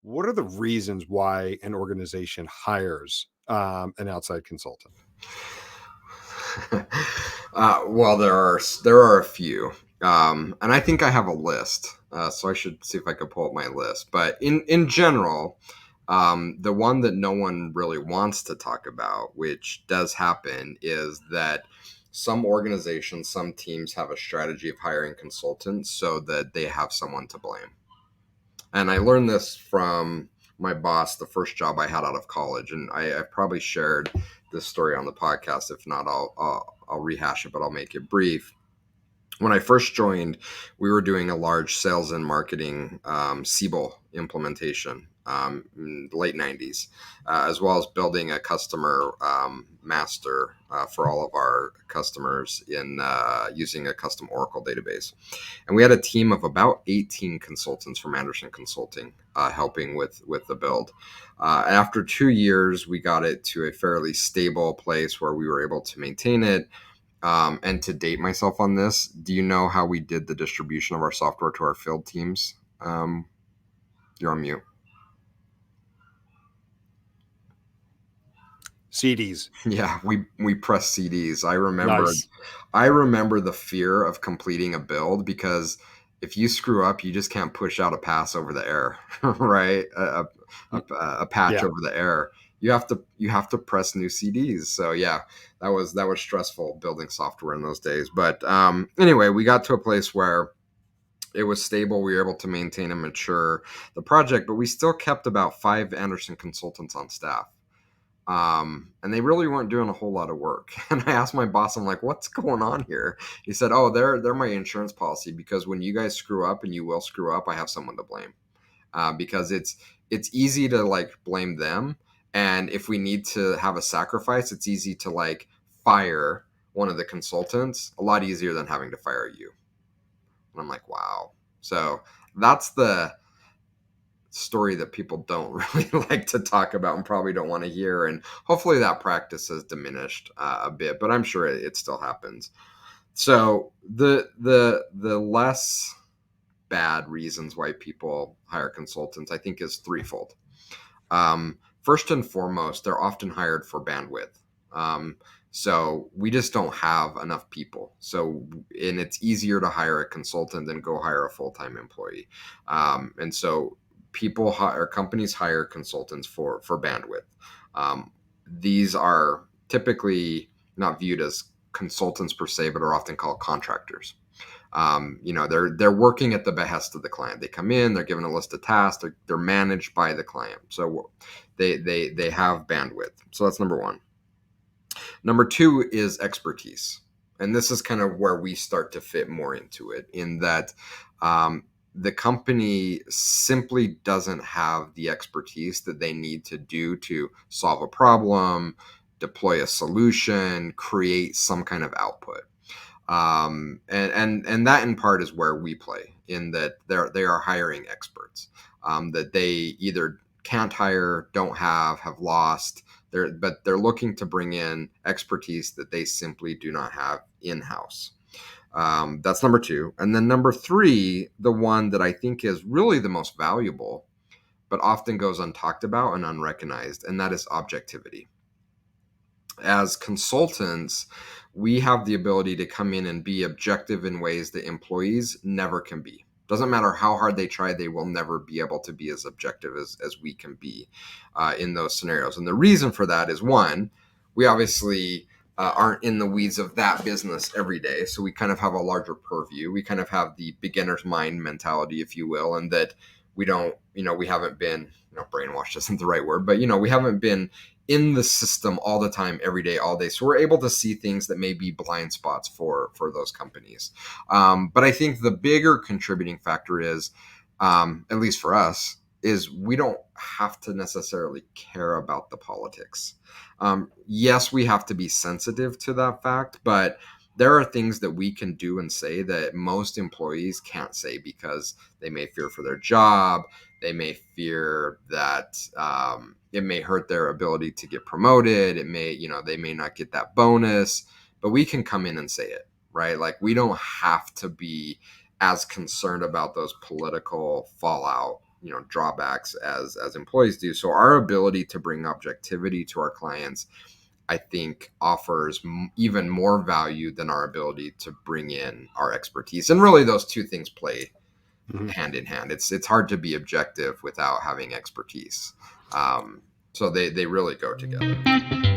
What are the reasons why an organization hires an outside consultant? Well, there are a few, and I think I have a list. So I should see if I could pull up my list. But in general, the one that no one really wants to talk about, which does happen, is that some organizations, some teams have a strategy of hiring consultants so that they have someone to blame. And I learned this from my boss, the first job I had out of college, and I've probably shared this story on the podcast. If not, I'll rehash it, but I'll make it brief. When I first joined, we were doing a large sales and marketing Siebel implementation in the late 90s, as well as building a customer master for all of our customers in using a custom Oracle database. And we had a team of about 18 consultants from Anderson Consulting helping with the build. After 2 years, we got it to a fairly stable place where we were able to maintain it. And to date myself on this, do you know how we did the distribution of our software to our field teams? You're on mute. CDs. Yeah, we press CDs. Nice. I remember the fear of completing a build, because if you screw up, you just can't push out a pass over the air, right? A patch Yeah. over the air. You have to press new CDs. So yeah, that was stressful building software in those days. But anyway, we got to a place where it was stable. We were able to maintain and mature the project, but we still kept about 5 Anderson consultants on staff. And they really weren't doing a whole lot of work. And I asked my boss, I'm like, what's going on here? He said, oh, they're my insurance policy, because when you guys screw up, and you will screw up, I have someone to blame. Because it's easy to like blame them. And if we need to have a sacrifice, it's easy to like fire one of the consultants, a lot easier than having to fire you. And I'm like, wow. So that's the story that people don't really like to talk about and probably don't want to hear. And hopefully that practice has diminished a bit, but I'm sure it still happens. So the less bad reasons why people hire consultants, I think, is threefold. First and foremost, they're often hired for bandwidth. So we just don't have enough people. And it's easier to hire a consultant than go hire a full-time employee. And so companies hire consultants for bandwidth. These are typically not viewed as consultants per se, but are often called contractors. They're working at the behest of the client. They come in, they're given a list of tasks, they're managed by the client. So they have bandwidth. So that's number one. Number two is expertise. And this is kind of where we start to fit more into it, in that the company simply doesn't have the expertise that they need to do to solve a problem, deploy a solution, create some kind of output. And that in part is where we play, in that they are hiring experts that they either can't hire, don't have lost. But they're looking to bring in expertise that they simply do not have in-house. That's number two. And then number three, the one that I think is really the most valuable, but often goes untalked about and unrecognized, and that is objectivity. As consultants, we have the ability to come in and be objective in ways that employees never can be. Doesn't matter how hard they try, they will never be able to be as objective as we can be in those scenarios. And the reason for that is, one, we obviously aren't in the weeds of that business every day. So we kind of have a larger purview. We kind of have the beginner's mind mentality, if you will, and that we don't, we haven't been, brainwashed isn't the right word, but, we haven't been in the system all the time, every day, all day. So we're able to see things that may be blind spots for those companies. But I think the bigger contributing factor is, at least for us, is we don't have to necessarily care about the politics. Yes, we have to be sensitive to that fact, but there are things that we can do and say that most employees can't say, because they may fear for their job. They may fear that it may hurt their ability to get promoted. It may, they may not get that bonus, but we can come in and say it, right? Like, we don't have to be as concerned about those political fallout, drawbacks as employees do. So our ability to bring objectivity to our clients, I think, offers even more value than our ability to bring in our expertise. And really, those two things play hand in hand. It's hard to be objective without having expertise. So they really go together.